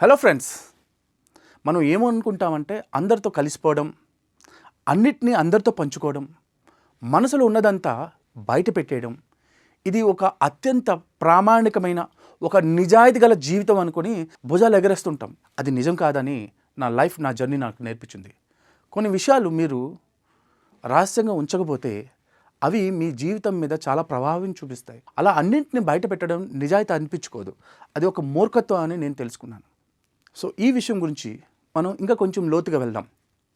Hello friends, మనం ఏమనుకుంటామంటే అందరితో కలిసిపోవడం, అన్నిటినీ అందరితో పంచుకోవడం, మనసులో ఉన్నదంతా బయట పెట్టేయడం, ఇది ఒక అత్యంత ప్రామాణికమైన ఒక నిజాయితీ గల జీవితం అనుకొని భుజాలు ఎగరేస్తుంటాం. అది నిజం కాదని నా జర్నీ నాకు నేర్పించింది. కొన్ని విషయాలు మీరు రహస్యంగా ఉంచకపోతే అవి మీ జీవితం మీద చాలా ప్రభావం చూపిస్తాయి. అలా అన్నింటిని బయట పెట్టడం నిజాయితీ అనిపించుకోదు, అది ఒక మూర్ఖత్వం అని నేను తెలుసుకున్నాను. సో ఈ విషయం గురించి మనం ఇంకా కొంచెం లోతుగా వెళ్దాం.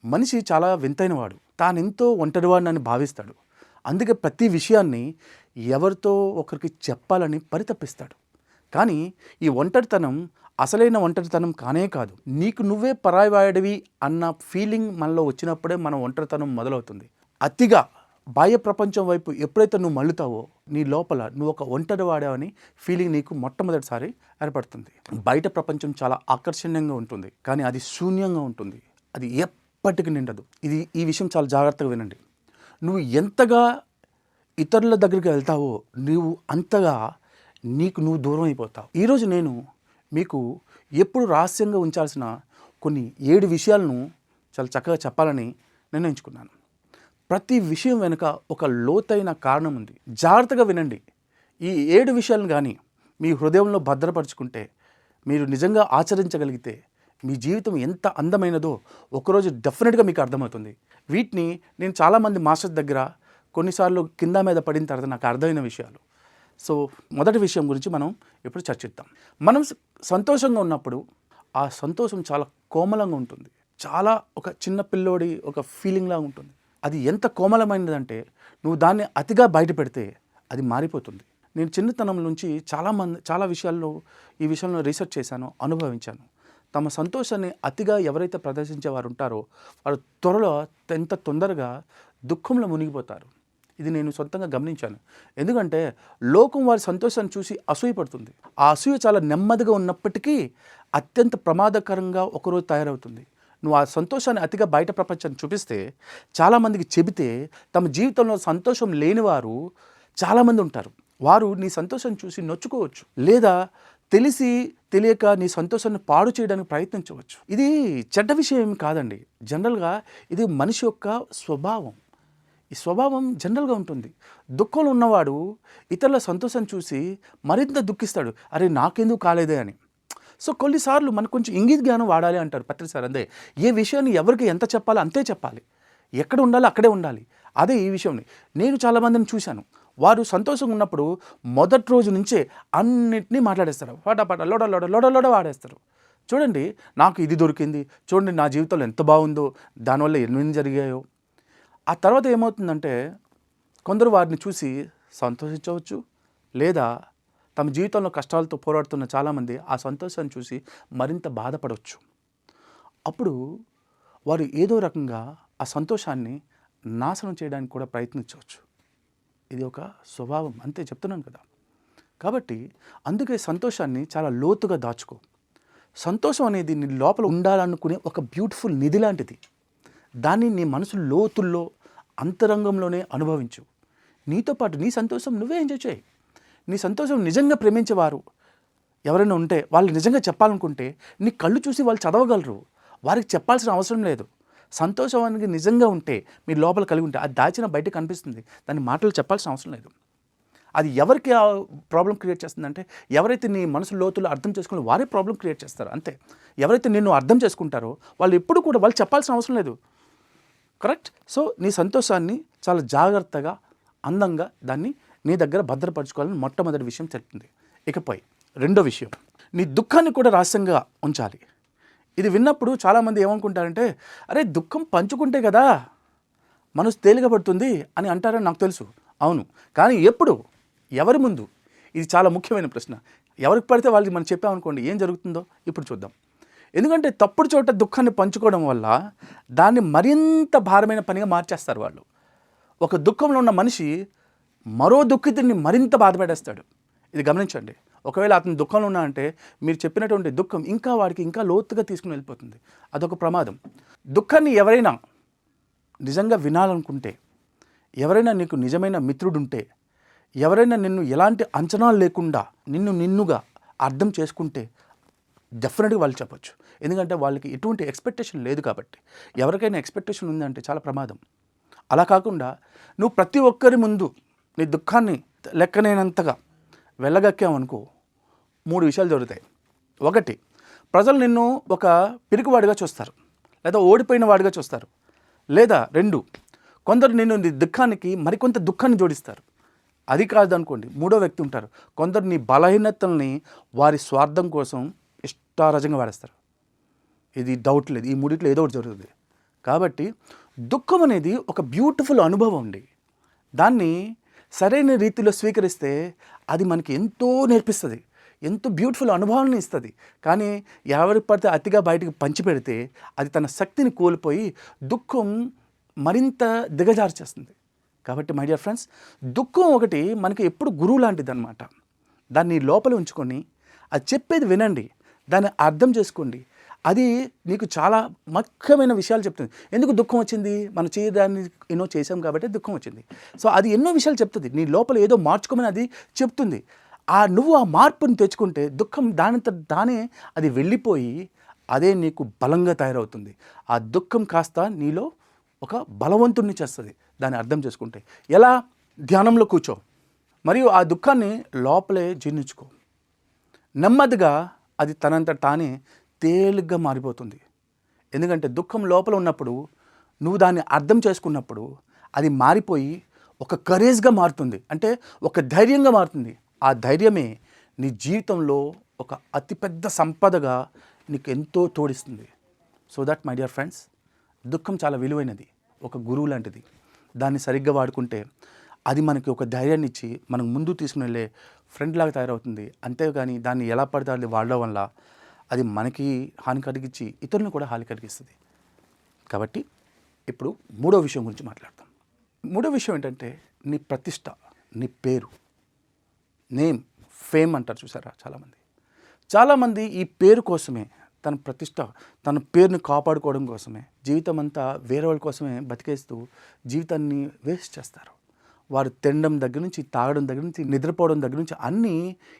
మనిషి చాలా వింతైనవాడు, తానెంతో ఒంటరివాడిని భావిస్తాడు. అందుకే ప్రతి విషయాన్ని ఎవరితో ఒకరికి చెప్పాలని పరితపిస్తాడు. కానీ ఈ ఒంటరితనం అసలైన ఒంటరితనం కానే కాదు. నీకు నువ్వే పరాయివాడివి అన్న ఫీలింగ్ మనలో వచ్చినప్పుడే మన ఒంటరితనం మొదలవుతుంది. అతిగా బాహ్య ప్రపంచం వైపు ఎప్పుడైతే నువ్వు మళ్ళుతావో నీ లోపల నువ్వు ఒక ఒంటరి వాడావని ఫీలింగ్ నీకు మొట్టమొదటిసారి ఏర్పడుతుంది. బయట ప్రపంచం చాలా ఆకర్షణీయంగా ఉంటుంది, కానీ అది శూన్యంగా ఉంటుంది, అది ఎప్పటికీ నిండదు. ఈ విషయం చాలా జాగ్రత్తగా వినండి. నువ్వు ఎంతగా ఇతరుల దగ్గరికి వెళ్తావో నువ్వు అంతగా నీకు నువ్వు దూరం అయిపోతావు. ఈరోజు నేను మీకు ఎప్పుడు రహస్యంగా ఉంచాల్సిన కొన్ని 7 విషయాలను చాలా చక్కగా చెప్పాలని నిర్ణయించుకున్నాను. ప్రతి విషయం వెనుక ఒక లోతైన కారణం ఉంది. జాగ్రత్తగా వినండి. ఈ 7 విషయాలను కానీ మీ హృదయంలో భద్రపరుచుకుంటే, మీరు నిజంగా ఆచరించగలిగితే మీ జీవితం ఎంత అందమైనదో ఒకరోజు డెఫినెట్గా మీకు అర్థమవుతుంది. వీటిని నేను చాలామంది మాస్టర్స్ దగ్గర కొన్నిసార్లు కింద మీద పడిన తర్వాత నాకు అర్థమైన విషయాలు. సో మొదటి విషయం గురించి మనం ఇప్పుడు చర్చిద్దాం. మనం సంతోషంగా ఉన్నప్పుడు ఆ సంతోషం చాలా కోమలంగా ఉంటుంది. చాలా ఒక చిన్న పిల్లోడి ఒక ఫీలింగ్లా ఉంటుంది. అది ఎంత కోమలమైనదంటే నువ్వు దాన్ని అతిగా బయట పెడితే అది మారిపోతుంది. నేను చిన్నతనం నుంచి చాలా విషయాల్లో ఈ విషయంలో రీసెర్చ్ చేశాను, అనుభవించాను. తమ సంతోషాన్ని అతిగా ఎవరైతే ప్రదర్శించేవారు ఉంటారో వారు ఎంత తొందరగా దుఃఖంలో మునిగిపోతారు. ఇది నేను సొంతంగా గమనించాను. ఎందుకంటే లోకం వారి సంతోషాన్ని చూసి అసూయపడుతుంది. ఆ అసూయ చాలా నెమ్మదిగా ఉన్నప్పటికీ అత్యంత ప్రమాదకరంగా ఒకరోజు తయారవుతుంది. నువ్వు ఆ సంతోషాన్ని అతిగా బయట ప్రపంచాన్ని చూపిస్తే, చాలామందికి చెబితే తమ జీవితంలో సంతోషం లేనివారు చాలామంది ఉంటారు. వారు నీ సంతోషాన్ని చూసి నొచ్చుకోవచ్చు, లేదా తెలిసి తెలియక నీ సంతోషాన్ని పాడు చేయడానికి ప్రయత్నించవచ్చు. ఇది చెడ్డ విషయం కాదండి. జనరల్గా ఇది మనిషి యొక్క స్వభావం. ఈ స్వభావం జనరల్గా ఉంటుంది. దుఃఖంలో ఉన్నవాడు ఇతరుల సంతోషాన్ని చూసి మరింత దుఃఖిస్తాడు, అరే నాకెందుకు కాలేదే అని. సో కొన్నిసార్లు మనకు కొంచెం ఇంగిత జ్ఞానం వాడాలి అంటారు పత్రి సార్. అదే ఏ విషయాన్ని ఎవరికి ఎంత చెప్పాలో అంతే చెప్పాలి, ఎక్కడ ఉండాలో అక్కడే ఉండాలి. అదే ఈ విషయం నేను చాలామందిని చూశాను. వారు సంతోషంగా ఉన్నప్పుడు మొదటి రోజు నుంచే అన్నిటినీ మాట్లాడేస్తారు, పటాపట లోడ వాడేస్తారు. చూడండి నాకు ఇది దొరికింది, చూడండి నా జీవితంలో ఎంత బాగుందో, దానివల్ల ఎన్ని జరిగాయో. ఆ తర్వాత ఏమవుతుందంటే కొందరు వారిని చూసి సంతోషించవచ్చు, లేదా తమ జీవితంలో కష్టాలతో పోరాడుతున్న చాలామంది ఆ సంతోషాన్ని చూసి మరింత బాధపడవచ్చు. అప్పుడు వారు ఏదో రకంగా ఆ సంతోషాన్ని నాశనం చేయడానికి కూడా ప్రయత్నించవచ్చు. ఇది ఒక స్వభావం, అంతే చెప్తున్నాను కదా. కాబట్టి అందుకే సంతోషాన్ని చాలా లోతుగా దాచుకో. సంతోషం అనేది నీ లోపల ఉండాలనుకునే ఒక బ్యూటిఫుల్ నిధి లాంటిది. దాన్ని నీ మనసు లోతుల్లో అంతరంగంలోనే అనుభవించు. నీతో పాటు నీ సంతోషం నువ్వే ఎంజాయ్ చేయి. నీ సంతోషం నిజంగా ప్రేమించేవారు ఎవరైనా ఉంటే, వాళ్ళు నిజంగా చెప్పాలనుకుంటే నీ కళ్ళు చూసి వాళ్ళు చదవగలరు. వారికి చెప్పాల్సిన అవసరం లేదు. సంతోషానికి నిజంగా ఉంటే మీరు లోపల కలిగి ఉంటే అది దాచిన బయటకు కనిపిస్తుంది. దాని మాటలు చెప్పాల్సిన అవసరం లేదు. అది ఎవరికి ప్రాబ్లం క్రియేట్ చేస్తుందంటే, ఎవరైతే నీ మనసు లోతుల్లో అర్థం చేసుకుని వారే ప్రాబ్లం క్రియేట్ చేస్తారు అంతే. ఎవరైతే నిన్ను అర్థం చేసుకుంటారో వాళ్ళు ఎప్పుడు కూడా వాళ్ళు చెప్పాల్సిన అవసరం లేదు. కరెక్ట్. సో నీ సంతోషాన్ని చాలా జాగ్రత్తగా అందంగా దాన్ని నీ దగ్గర భద్రపరచుకోవాలని మొట్టమొదటి విషయం చెప్తుంది. ఇకపై రెండో విషయం, నీ దుఃఖాన్ని కూడా రహస్యంగా ఉంచాలి. ఇది విన్నప్పుడు చాలామంది ఏమనుకుంటారంటే, అరే దుఃఖం పంచుకుంటే కదా మనసు తేలిక పడుతుంది అని అంటారని నాకు తెలుసు. అవును, కానీ ఎప్పుడు, ఎవరి ముందు? ఇది చాలా ముఖ్యమైన ప్రశ్న. ఎవరికి పడితే వాళ్ళకి మనం చెప్పామనుకోండి ఏం జరుగుతుందో ఇప్పుడు చూద్దాం. ఎందుకంటే తప్పుడు చోట దుఃఖాన్ని పంచుకోవడం వల్ల దాన్ని మరింత భారమైన పనిగా మార్చేస్తారు వాళ్ళు. ఒక దుఃఖంలో ఉన్న మనిషి మరో దుఃఖితుడిని మరింత బాధపెట్టేస్తాడు. ఇది గమనించండి. ఒకవేళ అతను దుఃఖంలో ఉన్నా అంటే మీరు చెప్పినటువంటి దుఃఖం ఇంకా వాడికి ఇంకా లోతుగా తీసుకుని వెళ్ళిపోతుంది. అదొక ప్రమాదం. దుఃఖాన్ని ఎవరైనా నిజంగా వినాలనుకుంటే, ఎవరైనా నీకు నిజమైన మిత్రుడుంటే, ఎవరైనా నిన్ను ఎలాంటి అంచనాలు లేకుండా నిన్నుగా అర్థం చేసుకుంటే డెఫినెట్గా వాళ్ళు చెప్పొచ్చు. ఎందుకంటే వాళ్ళకి ఎటువంటి ఎక్స్పెక్టేషన్ లేదు కాబట్టి. ఎవరికైనా ఎక్స్పెక్టేషన్ ఉందంటే చాలా ప్రమాదం. అలా కాకుండా నువ్వు ప్రతి ఒక్కరి ముందు నీ దుఃఖాన్ని లెక్కనేనంతగా వెళ్ళగక్కామనుకో 3 విషయాలు జరుగుతాయి. 1, ప్రజలు నిన్ను ఒక పిరికివాడిగా చూస్తారు, లేదా ఓడిపోయిన వాడిగా చూస్తారు. లేదా 2, కొందరు నిన్ను నీ దుఃఖానికి మరికొంత దుఃఖాన్ని జోడిస్తారు. అది కాదనుకోండి, 3వ వ్యక్తి ఉంటారు. కొందరు నీ బలహీనతల్ని వారి స్వార్థం కోసం ఇష్టారాజ్యంగా వాడేస్తారు. ఇది డౌట్ లేదు, ఈ మూడిట్లో ఏదో ఒకటి జరుగుతుంది. కాబట్టి దుఃఖం అనేది ఒక బ్యూటిఫుల్ అనుభవం అండి. దాన్ని సరైన రీతిలో స్వీకరిస్తే అది మనకి ఎంతో నేర్పిస్తుంది, ఎంతో బ్యూటిఫుల్ అనుభవాన్ని ఇస్తుంది. కానీ ఎవరికి పడితే అతిగా బయటకు పంచిపెడితే అది తన శక్తిని కోల్పోయి దుఃఖం మరింత దిగజార్చేస్తుంది. కాబట్టి మై డియర్ ఫ్రెండ్స్, దుఃఖం ఒకటి మనకి ఎప్పుడు గురువు లాంటిది అనమాట. దాన్ని లోపల ఉంచుకొని అది చెప్పేది వినండి, దాన్ని అర్థం చేసుకోండి. అది నీకు చాలా ముఖ్యమైన విషయాలు చెప్తుంది. ఎందుకు దుఃఖం వచ్చింది? మనం చేయదాన్ని ఎన్నో చేసాం కాబట్టి దుఃఖం వచ్చింది. సో అది ఎన్నో విషయాలు చెప్తుంది. నీ లోపల ఏదో మార్చుకోమని అది చెప్తుంది. నువ్వు ఆ మార్పుని తెచ్చుకుంటే దుఃఖం దానితో దానే అది వెళ్ళిపోయి అదే నీకు బలంగా తయారవుతుంది. ఆ దుఃఖం కాస్త నీలో ఒక బలవంతుణ్ణి చేస్తుంది దాన్ని అర్థం చేసుకుంటే. ఎలా? ధ్యానంలో కూర్చో, మరియు ఆ దుఃఖాన్ని లోపలే జీర్ణించుకో. నెమ్మదిగా అది తనంత తానే తేలిగ్గా మారిపోతుంది. ఎందుకంటే దుఃఖం లోపల ఉన్నప్పుడు నువ్వు దాన్ని అర్థం చేసుకున్నప్పుడు అది మారిపోయి ఒక కరేజ్గా మారుతుంది, అంటే ఒక ధైర్యంగా మారుతుంది. ఆ ధైర్యమే నీ జీవితంలో ఒక అతిపెద్ద సంపదగా నీకు ఎంతో తోడిస్తుంది. So that my dear friends, దుఃఖం చాలా విలువైనది, ఒక గురువు లాంటిది. దాన్ని సరిగ్గా వాడుకుంటే అది మనకి ఒక ధైర్యాన్ని ఇచ్చి మనకు ముందు తీసుకుని వెళ్ళే ఫ్రెండ్ లాగా తయారవుతుంది. అంతేగాని దాన్ని ఎలా పడితే అది వాడడం వల్ల అది మనకి హాని కలిగించి ఇతరులను కూడా హాని కలిగిస్తుంది. కాబట్టి ఇప్పుడు 3వ విషయం గురించి మాట్లాడతాం. 3వ విషయం ఏంటంటే నీ ప్రతిష్ట, నీ పేరు. నేమ్, ఫేమ్ అంటారు చూసారా చాలామంది ఈ పేరు కోసమే, తన ప్రతిష్ట, తన పేరుని కాపాడుకోవడం కోసమే జీవితం అంతా వేరే వాళ్ళ కోసమే బతికేస్తూ జీవితాన్ని వేస్ట్ చేస్తారు. వారు తినడం దగ్గర నుంచి, తాగడం దగ్గర నుంచి, నిద్రపోవడం దగ్గర నుంచి అన్నీ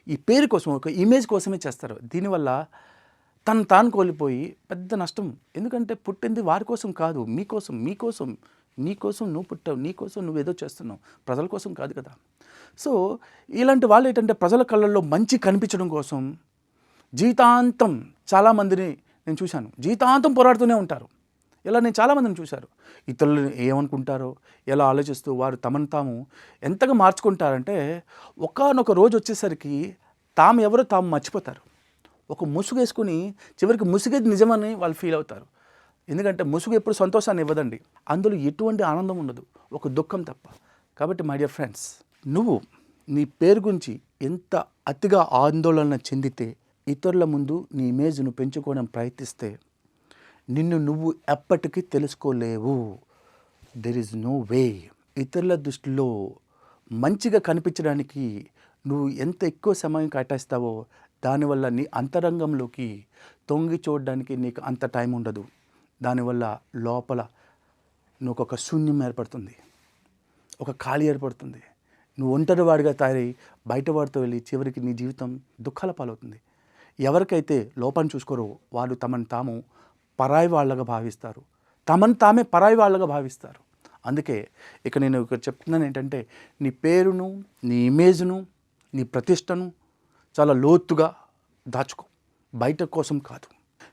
ఈ పేరు కోసం, ఒక ఇమేజ్ కోసమే చేస్తారు. దీనివల్ల తను తాను కోల్పోయి పెద్ద నష్టం. ఎందుకంటే పుట్టింది వారి కోసం కాదు, నీకోసం నువ్వు పుట్టావు, నీకోసం నువ్వు ఏదో చేస్తున్నావు, ప్రజల కోసం కాదు కదా. సో ఇలాంటి వాళ్ళు ఏంటంటే ప్రజల కళ్ళల్లో మంచి కనిపించడం కోసం జీవితాంతం చాలామందిని నేను చూశాను, జీవితాంతం పోరాడుతూనే ఉంటారు. ఇలా నేను చాలామందిని చూశారు. ఇతరులు ఏమనుకుంటారో ఎలా ఆలోచిస్తూ వారు తమను తాము ఎంతగా మార్చుకుంటారంటే ఒకానొక రోజు వచ్చేసరికి తాము ఎవరో తాము మర్చిపోతారు. ఒక ముసుగు వేసుకుని చివరికి ముసుగేది నిజమని వాళ్ళు ఫీల్ అవుతారు. ఎందుకంటే ముసుగు ఎప్పుడు సంతోషాన్ని ఇవ్వదండి, అందులో ఎటువంటి ఆనందం ఉండదు, ఒక దుఃఖం తప్ప. కాబట్టి మై డియర్ ఫ్రెండ్స్, నువ్వు నీ పేరు గురించి ఎంత అతిగా ఆందోళన చెందితే, ఇతరుల ముందు నీ ఇమేజ్ను పెంచుకోవడం ప్రయత్నిస్తే నిన్ను నువ్వు ఎప్పటికీ తెలుసుకోలేవు. There is no way. ఇతరుల దృష్టిలో మంచిగా కనిపించడానికి నువ్వు ఎంత ఎక్కువ సమయం కేటాయిస్తావో దానివల్ల నీ అంతరంగంలోకి తొంగి చూడడానికి నీకు అంత టైం ఉండదు. దానివల్ల లోపల నువ్వు ఒక శూన్యం ఏర్పడుతుంది, ఒక ఖాళీ ఏర్పడుతుంది. నువ్వు ఒంటరివాడిగా తయారై బయటవాడితో వెళ్ళి చివరికి నీ జీవితం దుఃఖాల పాలవుతుంది. ఎవరికైతే లోపాన్ని చూసుకోరో వాళ్ళు తమను తాము పరాయి వాళ్ళగా భావిస్తారు, తమను తామే పరాయి వాళ్ళగా భావిస్తారు. అందుకే ఇక నేను ఇక్కడ చెప్తున్నాను ఏంటంటే, నీ పేరును, నీ ఇమేజ్ను, నీ ప్రతిష్టను చాలా లోతుగా దాచుకో, బయట కోసం కాదు.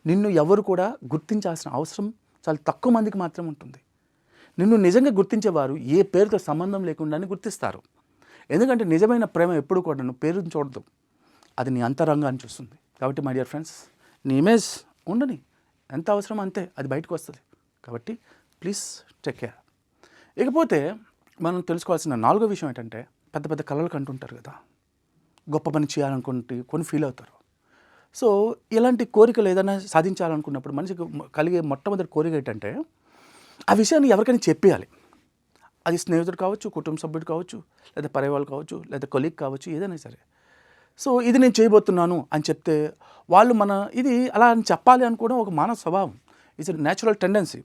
నిన్ను ఎవరు కూడా గుర్తించాల్సిన అవసరం చాలా తక్కువ మందికి మాత్రం ఉంటుంది. నిన్ను నిజంగా గుర్తించేవారు ఏ పేరుతో సంబంధం లేకుండానే గుర్తిస్తారు. ఎందుకంటే నిజమైన ప్రేమ ఎప్పుడు కూడా నువ్వు పేరుని చూడదు, అది నీ అంతరంగాన్ని చూస్తుంది. కాబట్టి మై డియర్ ఫ్రెండ్స్, నీ ఇమేజ్ ఉండని, ఎంత అవసరం అంతే అది బయటకు వస్తుంది. కాబట్టి ప్లీజ్ టేక్ కేర్. ఇకపోతే మనం తెలుసుకోవాల్సిన 4వ విషయం ఏంటంటే, పెద్ద పెద్ద కళలు కంటుంటారు కదా, గొప్ప పని చేయాలనుకుంటే కొన్ని ఫీల్ అవుతారు. సో ఇలాంటి కోరికలు ఏదైనా సాధించాలనుకున్నప్పుడు మనిషికి కలిగే మొట్టమొదటి కోరిక ఏంటంటే, ఆ విషయాన్ని ఎవరికైనా చెప్పేయాలి. అది స్నేహితుడు కావచ్చు, కుటుంబ సభ్యుడు కావచ్చు, లేదా పర్యవాళ్ళు కావచ్చు, లేదా కొలీగ్ కావచ్చు, ఏదైనా సరే. సో ఇది నేను చేయబోతున్నాను అని చెప్తే వాళ్ళు ఇది అలా అని చెప్పాలి అనుకోవడం ఒక మానవ స్వభావం, ఇట్స్ ఎ న్యాచురల్ టెండెన్సీ.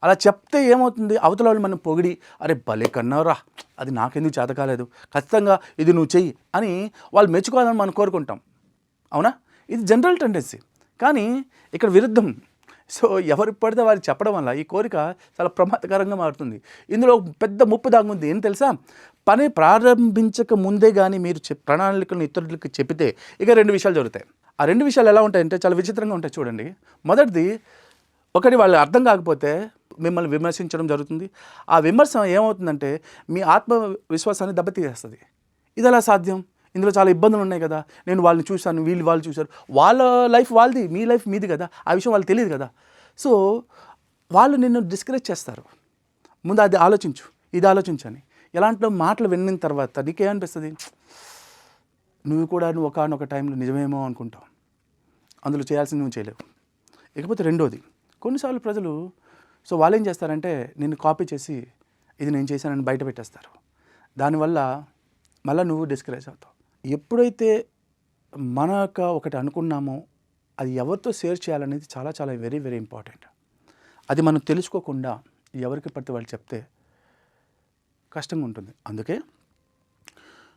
అలా చెప్తే ఏమవుతుంది, అవతల వాళ్ళు మనం పొగిడి, అరే భలే కన్నావురా, అది నాకెందుకు చేత కాలేదు, ఖచ్చితంగా ఇది నువ్వు చెయ్యి అని వాళ్ళు మెచ్చుకోవాలని మనం కోరుకుంటాం. అవునా? ఇది జనరల్ టెండెన్సీ. కానీ ఇక్కడ విరుద్ధం. సో ఎవరికి పడితే వారికి చెప్పడం వల్ల ఈ కోరిక చాలా ప్రమాదకరంగా మారుతుంది. ఇందులో పెద్ద ముప్పు దాగుంది. ఏం తెలుసా? పని ప్రారంభించక ముందే కానీ మీరు ప్రణాళికలను ఇతరులకు చెబితే ఇక 2 విషయాలు జరుగుతాయి. ఆ 2 విషయాలు ఎలా ఉంటాయంటే చాలా విచిత్రంగా ఉంటాయి చూడండి. మొదటిది, ఒకటి వాళ్ళు అర్థం కాకపోతే మిమ్మల్ని విమర్శించడం జరుగుతుంది. ఆ విమర్శ ఏమవుతుందంటే మీ ఆత్మవిశ్వాసాన్ని దెబ్బతీసేస్తుంది. ఇది ఎలా సాధ్యం? ఇందులో చాలా ఇబ్బందులు ఉన్నాయి కదా, నేను వాళ్ళని చూశాను, వాళ్ళు చూశారు, వాళ్ళ లైఫ్ వాళ్ళది, మీ లైఫ్ మీది కదా, ఆ విషయం వాళ్ళకి తెలియదు కదా. సో వాళ్ళు నిన్ను డిస్కరేజ్ చేస్తారు. ముందు అది ఆలోచించు, ఇది ఆలోచించని. ఎలాంటి మాటలు విన్న తర్వాత నీకేమనిపిస్తుంది? నువ్వు ఒకానొక టైంలో నిజమేమో అనుకుంటావు, అందులో చేయాల్సింది నువ్వు చేయలేవు. ఇకపోతే రెండోది, కొన్నిసార్లు ప్రజలు వాళ్ళు ఏం చేస్తారంటే నిన్ను కాపీ చేసి ఇది నేను చేశానని బయట పెట్టేస్తారు. దానివల్ల మళ్ళీ నువ్వు డిస్కరేజ్ అవుతావు. ఎప్పుడైతే ఒకటి అనుకున్నామో అది ఎవరితో షేర్ చేయాలనేది చాలా చాలా వెరీ వెరీ ఇంపార్టెంట్. అది మనం తెలుసుకోకుండా ఎవరికి పడితే వాళ్ళు చెప్తే కష్టంగా ఉంటుంది. అందుకే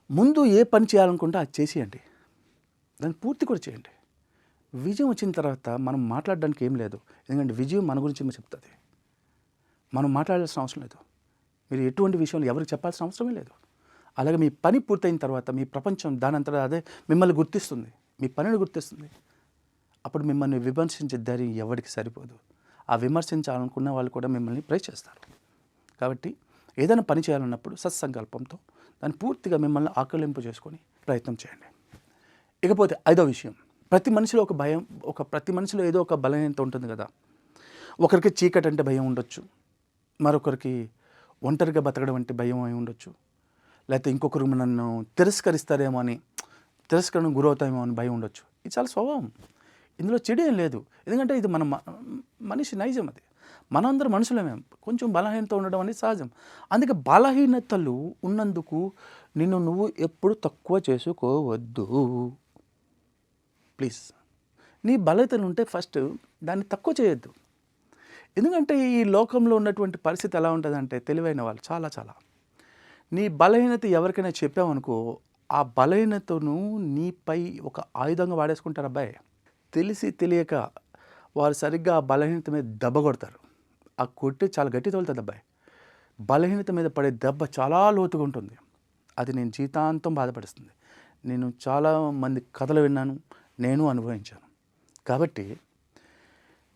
ముందు ఏ పని చేయాలనుకుంటే అది చేసేయండి, దాన్ని పూర్తి కూడా చేయండి. విజయం వచ్చిన తర్వాత మనం మాట్లాడడానికి ఏం లేదు, ఎందుకంటే విజయం మన గురించి చెప్తుంది. మనం మాట్లాడాల్సిన అవసరం లేదు. మీరు ఎటువంటి విషయంలో ఎవరికి చెప్పాల్సిన అవసరమే లేదు. అలాగే మీ పని పూర్తయిన తర్వాత మీ ప్రపంచం దానంతటా అదే మిమ్మల్ని గుర్తిస్తుంది, మీ పనిని గుర్తిస్తుంది. అప్పుడు మిమ్మల్ని విమర్శించే ధైర్యం ఎవరికి సరిపోదు. ఆ విమర్శించాలనుకున్న వాళ్ళు కూడా మిమ్మల్ని ప్రైజ్ చేస్తారు. కాబట్టి ఏదైనా పని చేయాలన్నప్పుడు సత్సంకల్పంతో దాన్ని పూర్తిగా మిమ్మల్ని ఆకలింపు చేసుకొని ప్రయత్నం చేయండి. ఇకపోతే 5వ విషయం, ప్రతి మనిషిలో ఒక భయం, ప్రతి మనిషిలో ఏదో ఒక బలహీనత ఉంటుంది కదా. ఒకరికి చీకటి అంటే భయం ఉండొచ్చు, మరొకరికి ఒంటరిగా బతకడం అంటే భయం అయి ఉండొచ్చు, లేకపోతే ఇంకొకరు నన్ను తిరస్కరిస్తారేమో అని, తిరస్కరణ గురవుతామేమో అని భయం ఉండొచ్చు. ఇది చాలా స్వభావం, ఇందులో చెడు ఏం లేదు. ఎందుకంటే ఇది మన మనిషి నైజం. అది మనందరం మనుషులమే, కొంచెం బలహీనత ఉండడం అనేది సహజం. అందుకే బలహీనతలు ఉన్నందుకు నిన్ను నువ్వు ఎప్పుడు తక్కువ చేసుకోవద్దు. ప్లీజ్, నీ బలహీనతలు ఉంటే ఫస్ట్ దాన్ని తక్కువ చేయొద్దు. ఎందుకంటే ఈ లోకంలో ఉన్నటువంటి పరిస్థితి ఎలా ఉంటుందంటే, తెలివైన వాళ్ళు చాలా నీ బలహీనత ఎవరికైనా చెప్పావనుకో, ఆ బలహీనతను నీపై ఒక ఆయుధంగా వాడేసుకుంటారు. అబ్బాయి, తెలిసి తెలియక వారు సరిగ్గా ఆ బలహీనత మీద దెబ్బ కొడతారు. ఆ కొట్టి చాలా గట్టి తోలుతుంది. అబ్బాయి, బలహీనత మీద పడే దెబ్బ చాలా లోతుగా ఉంటుంది. అది నేను జీవితాంతం బాధపడుతుంది. నేను చాలా మంది కథలు విన్నాను, నేను అనుభవించాను. కాబట్టి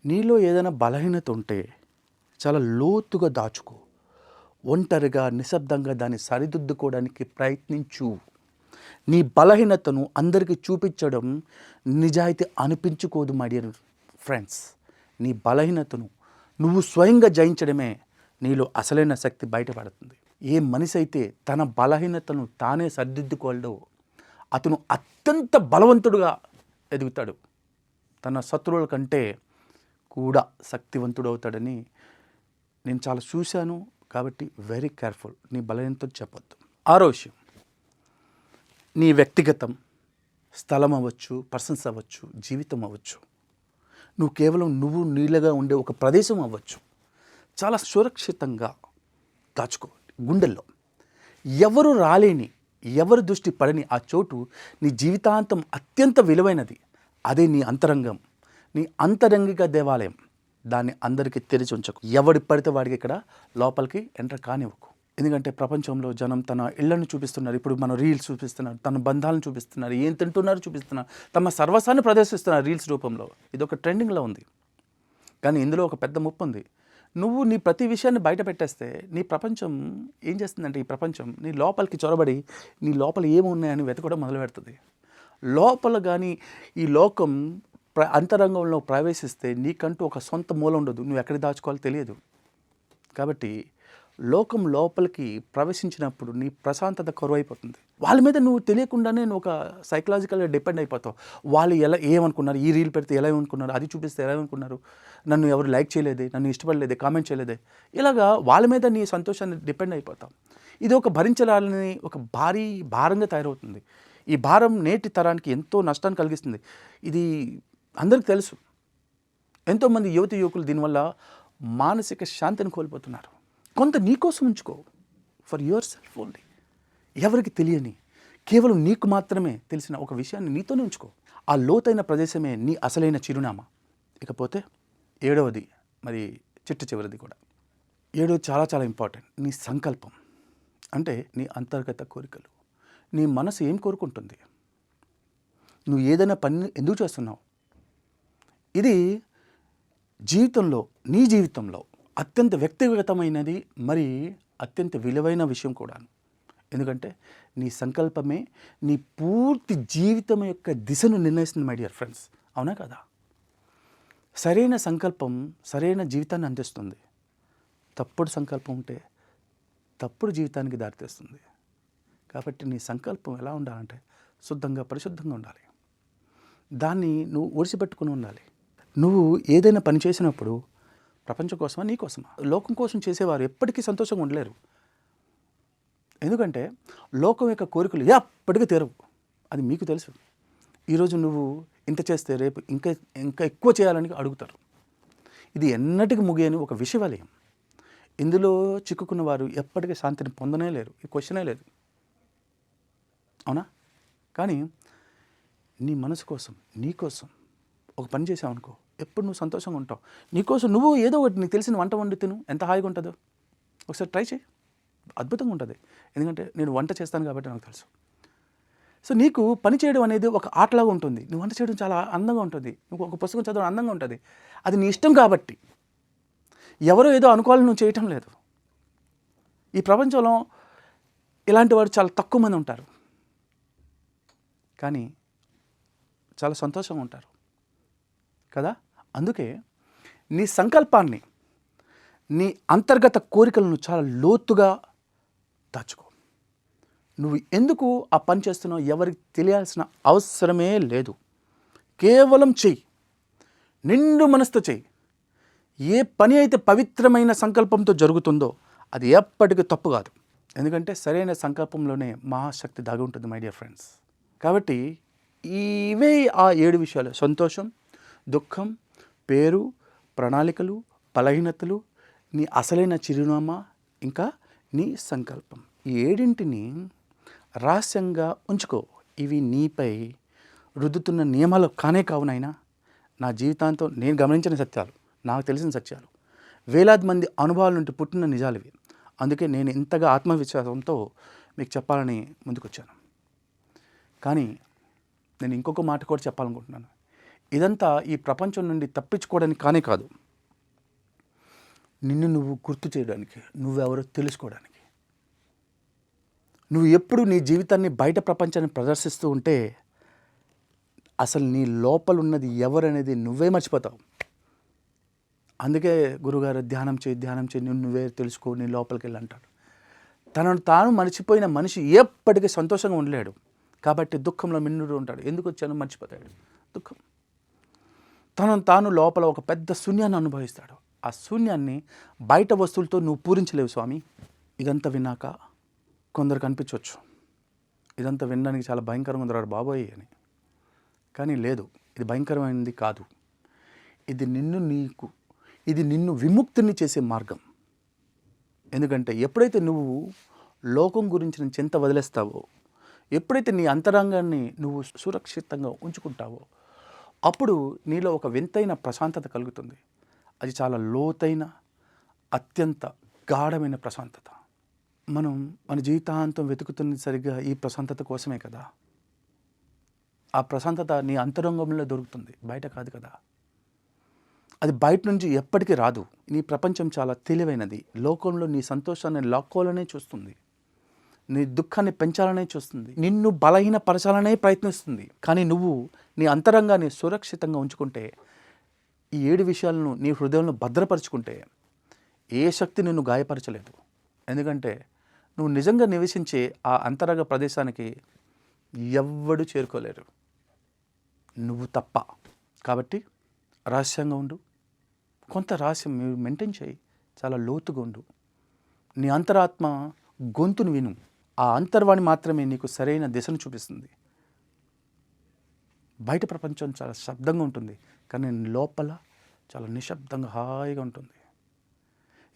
నీలో ఏదైనా బలహీనత ఉంటే చాలా లోతుగా దాచుకో, ఒంటరిగా నిశ్శబ్దంగా దాన్ని సరిదిద్దుకోవడానికి ప్రయత్నించు. నీ బలహీనతను అందరికీ చూపించడం నిజాయితీ అనిపించుకోదు మై డియర్ ఫ్రెండ్స్. నీ బలహీనతను నువ్వు స్వయంగా జయించడమే నీలో అసలైన శక్తి బయటపడుతుంది. ఏ మనిషి అయితే తన బలహీనతను తానే సరిదిద్దుకోలేదో అతను అత్యంత బలవంతుడుగా ఎదుగుతాడు, తన శత్రువుల కంటే కూడా శక్తివంతుడు అవుతాడని నేను చాలా చూశాను. కాబట్టి వెరీ కేర్ఫుల్, నీ బలహీనతతో చెప్పొద్దు. 6వ విషయం, నీ వ్యక్తిగతం స్థలం అవ్వచ్చు, పర్సన్స్ అవ్వచ్చు, జీవితం అవ్వచ్చు, నువ్వు కేవలం నువ్వు నీళ్ళగా ఉండే ఒక ప్రదేశం అవ్వచ్చు, చాలా సురక్షితంగా దాచుకో. గుండెల్లో ఎవరు రాలేని, ఎవరు దృష్టి పడని ఆ చోటు నీ జీవితాంతం అత్యంత విలువైనది. అదే నీ అంతరంగం, నీ అంతరంగిక దేవాలయం. దాన్ని అందరికీ తెరిచి ఉంచకు. ఎవడి పడితే వాడికి ఇక్కడ లోపలికి ఎంటర్ కానివ్వకు. ఎందుకంటే ప్రపంచంలో జనం తన ఇళ్లను చూపిస్తున్నారు, ఇప్పుడు మన రీల్స్ చూపిస్తున్నారు, తన బంధాలను చూపిస్తున్నారు, ఏం తింటున్నారు చూపిస్తున్నారు, తమ సర్వస్వాన్ని ప్రదర్శిస్తున్నారు రీల్స్ రూపంలో. ఇది ఒక ట్రెండింగ్లో ఉంది. కానీ ఇందులో ఒక పెద్ద ముప్పు ఉంది. నువ్వు నీ ప్రతి విషయాన్ని బయట పెట్టేస్తే నీ ప్రపంచం ఏం చేస్తుందంటే, ఈ ప్రపంచం నీ లోపలికి చొరబడి నీ లోపల ఏమున్నాయని వెతకడం మొదలు పెడుతుంది. లోపల కానీ ఈ లోకం అంతరంగంలో ప్రవేశిస్తే నీకంటూ ఒక సొంత మూల ఉండదు, నువ్వు ఎక్కడ దాచుకోవాలో తెలియదు. కాబట్టి లోకం లోపలికి ప్రవేశించినప్పుడు నీ ప్రశాంతత కరువైపోతుంది. వాళ్ళ మీద నువ్వు తెలియకుండానే నువ్వు ఒక సైకలాజికల్గా డిపెండ్ అయిపోతావు. వాళ్ళు ఏమనుకున్నారు, ఈ రీల్ పెడితే ఎలా అనుకున్నారు, అది చూపిస్తే ఎలా అనుకున్నారు, నన్ను ఎవరు లైక్ చేయలేదే, నన్ను ఇష్టపడలేదే, కామెంట్ చేయలేదే, ఇలాగా వాళ్ళ మీద నీ సంతోషాన్ని డిపెండ్ అయిపోతావు. ఇది ఒక భరించలేని ఒక భారీ భారంగా తయారవుతుంది. ఈ భారం నేటి తరానికి ఎంతో నష్టాన్ని కలిగిస్తుంది. ఇది అందరికీ తెలుసు. ఎంతోమంది యువకులు దీనివల్ల మానసిక శాంతిని కోల్పోతున్నారు. కొంత నీకోసం ఉంచుకో, ఫర్ యువర్ సెల్ఫ్ ఓన్లీ. ఎవరికి తెలియని, కేవలం నీకు మాత్రమే తెలిసిన ఒక విషయాన్ని నీతోనే ఉంచుకో. ఆ లోతైన ప్రదేశమే నీ అసలైన చిరునామా. ఇకపోతే 7వది, మరి చిట్ట చివరిది కూడా. 7వది చాలా చాలా ఇంపార్టెంట్. నీ సంకల్పం. అంటే నీ అంతర్గత కోరికలు. నీ మనసు ఏం కోరుకుంటుంది? నువ్వు ఏదైనా పని ఎందుకు చేస్తున్నావు? ఇది జీవితంలో, నీ జీవితంలో అత్యంత వ్యక్తిగతమైనది, మరి అత్యంత విలువైన విషయం కూడా. ఎందుకంటే నీ సంకల్పమే నీ పూర్తి జీవితం యొక్క దిశను నిర్ణయిస్తుంది మై డియర్ ఫ్రెండ్స్. అవునా కదా? సరైన సంకల్పం సరైన జీవితాన్ని అందిస్తుంది. తప్పుడు సంకల్పం ఉంటే తప్పుడు జీవితానికి దారితీస్తుంది. కాబట్టి నీ సంకల్పం ఎలా ఉండాలంటే శుద్ధంగా, పరిశుద్ధంగా ఉండాలి. దాన్ని నువ్వు ఒడిసిపెట్టుకుని ఉండాలి. నువ్వు ఏదైనా పని చేసినప్పుడు ప్రపంచం కోసమా, నీ కోసమా? లోకం కోసం చేసేవారు ఎప్పటికీ సంతోషంగా ఉండలేరు. ఎందుకంటే లోకం యొక్క కోరికలు ఎప్పటికీ తీరవు. అది మీకు తెలుసు. ఈరోజు నువ్వు ఇంత చేస్తే రేపు ఇంకా ఇంకా ఎక్కువ చేయాలని అడుగుతారు. ఇది ఎన్నటికి ముగియని ఒక విషవలయం. ఇందులో చిక్కుకున్న వారు ఎప్పటికీ శాంతిని పొందనే లేరు. ఈ క్వశ్చనే లేదు. అవునా? కానీ నీ మనసు కోసం, నీ కోసం ఒక పని చేసావు అనుకో, ఎప్పుడు నువ్వు సంతోషంగా ఉంటావు. నీకోసం నువ్వు ఏదో ఒకటి నీకు తెలిసిన వంట వండి తిను, ఎంత హాయిగా ఉంటుందో. ఒకసారి ట్రై చేయి, అద్భుతంగా ఉంటుంది. ఎందుకంటే నేను వంట చేస్తాను కాబట్టి నాకు తెలుసు. సో నీకు పని చేయడం అనేది ఒక ఆటలాగా ఉంటుంది. నువ్వు వంట చేయడం చాలా అందంగా ఉంటుంది. నువ్వు ఒక పుస్తకం చదవడం అందంగా ఉంటుంది. అది నీ ఇష్టం కాబట్టి. ఎవరో ఏదో అనుకోవాలని నువ్వు చేయటం లేదు. ఈ ప్రపంచంలో ఇలాంటి వారు చాలా తక్కువ మంది ఉంటారు, కానీ చాలా సంతోషంగా ఉంటారు కదా. అందుకే నీ సంకల్పాన్ని, నీ అంతర్గత కోరికలను చాలా లోతుగా దాచుకో. నువ్వు ఎందుకు ఆ పని చేస్తున్నావు ఎవరికి తెలియాల్సిన అవసరమే లేదు. కేవలం చెయ్యి, నిండు మనసుతో చెయ్యి. ఏ పని అయితే పవిత్రమైన సంకల్పంతో జరుగుతుందో అది ఎప్పటికీ తప్పు కాదు. ఎందుకంటే సరైన సంకల్పంలోనే మహాశక్తి దాగి ఉంటుంది మై డియర్ ఫ్రెండ్స్. కాబట్టి ఇవే ఆ 7 విషయాలు: సంతోషం, దుఃఖం, పేరు, ప్రణాళికలు, బలహీనతలు, నీ అసలైన చిరునామా, ఇంకా నీ సంకల్పం. ఈ 7ంటిని రహస్యంగా ఉంచుకో. ఇవి నీపై రుద్దుతున్న నియమాలు కానే కావు నాయనా. నా జీవితాంతం నేను గమనించిన సత్యాలు, నాకు తెలిసిన సత్యాలు, వేలాది మంది అనుభవాల నుండి పుట్టిన నిజాలు ఇవి. అందుకే నేను ఇంతగా ఆత్మవిశ్వాసంతో మీకు చెప్పాలని ముందుకొచ్చాను. కానీ నేను ఇంకొక మాట కూడా చెప్పాలనుకుంటున్నాను. ఇదంతా ఈ ప్రపంచం నుండి తప్పించుకోవడానికి కానే కాదు, నిన్ను నువ్వు గుర్తు చేయడానికి, నువ్వెవరో తెలుసుకోవడానికి. నువ్వు ఎప్పుడు నీ జీవితాన్ని బయట ప్రపంచాన్ని ప్రదర్శిస్తూ ఉంటే అసలు నీ లోపల ఉన్నది ఎవరనేది నువ్వే మర్చిపోతావు. అందుకే గురుగారు ధ్యానం చేయి, నువ్వే తెలుసుకో, నీ లోపలికి వెళ్ళి అంటాడు. తనను తాను మర్చిపోయిన మనిషి ఎప్పటికీ సంతోషంగా ఉండలేడు. కాబట్టి దుఃఖంలో మిన్నుడు ఉంటాడు. ఎందుకు వచ్చానో మర్చిపోతాడు. దుఃఖం తనను తాను లోపల ఒక పెద్ద శూన్యాన్ని అనుభవిస్తాడు. ఆ శూన్యాన్ని బయట వస్తువులతో నువ్వు పూరించలేవు స్వామి. ఇదంతా విన్నాక కొందరికి అనిపించవచ్చు, ఇదంతా వినడానికి చాలా భయంకరంగా ఉందరాడు బాబోయ్ అని. కానీ లేదు, ఇది భయంకరమైనది కాదు. ఇది నిన్ను విముక్తిని చేసే మార్గం. ఎందుకంటే ఎప్పుడైతే నువ్వు లోకం గురించిన చింత వదిలేస్తావో, ఎప్పుడైతే నీ అంతరంగాన్ని నువ్వు సురక్షితంగా ఉంచుకుంటావో, అప్పుడు నీలో ఒక వింతైన ప్రశాంతత కలుగుతుంది. అది చాలా లోతైన, అత్యంత గాఢమైన ప్రశాంతత. మనం మన జీవితాంతం వెతుకుతున్నది సరిగ్గా ఈ ప్రశాంతత కోసమే కదా. ఆ ప్రశాంతత నీ అంతరంగంలో దొరుకుతుంది, బయట కాదు కదా. అది బయట నుంచి ఎప్పటికీ రాదు. నీ ప్రపంచం చాలా తెలివైనది. లోకంలో నీ సంతోషాన్ని లాక్కోవాలనే చూస్తుంది, నీ దుఃఖాన్ని పెంచాలనే చూస్తుంది, నిన్ను బలహీనపరచాలనే ప్రయత్నిస్తుంది. కానీ నువ్వు నీ అంతరంగాన్ని సురక్షితంగా ఉంచుకుంటే, ఈ 7 విషయాలను నీ హృదయంలో భద్రపరుచుకుంటే ఏ శక్తి నిన్ను గాయపరచలేదు. ఎందుకంటే నువ్వు నిజంగా నివసించే ఆ అంతరంగ ప్రదేశానికి ఎవ్వడు చేరుకోలేరు, నువ్వు తప్ప. కాబట్టి రహస్యంగా ఉండు. కొంత రహస్యం మీరు మెయింటైన్ చేయి, చాలా లోతుగా ఉండు. నీ అంతరాత్మ గొంతును విను. ఆ అంతర్వాణి మాత్రమే నీకు సరైన దిశను చూపిస్తుంది. బయట ప్రపంచం చాలా శబ్దంగా ఉంటుంది, కానీ లోపల చాలా నిశ్శబ్దంగా హాయిగా ఉంటుంది.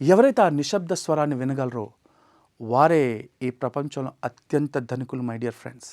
ఎవరైతే ఆ నిశ్శబ్ద స్వరాన్ని వినగలరో వారే ఈ ప్రపంచంలో అత్యంత ధనికులు మై డియర్ ఫ్రెండ్స్.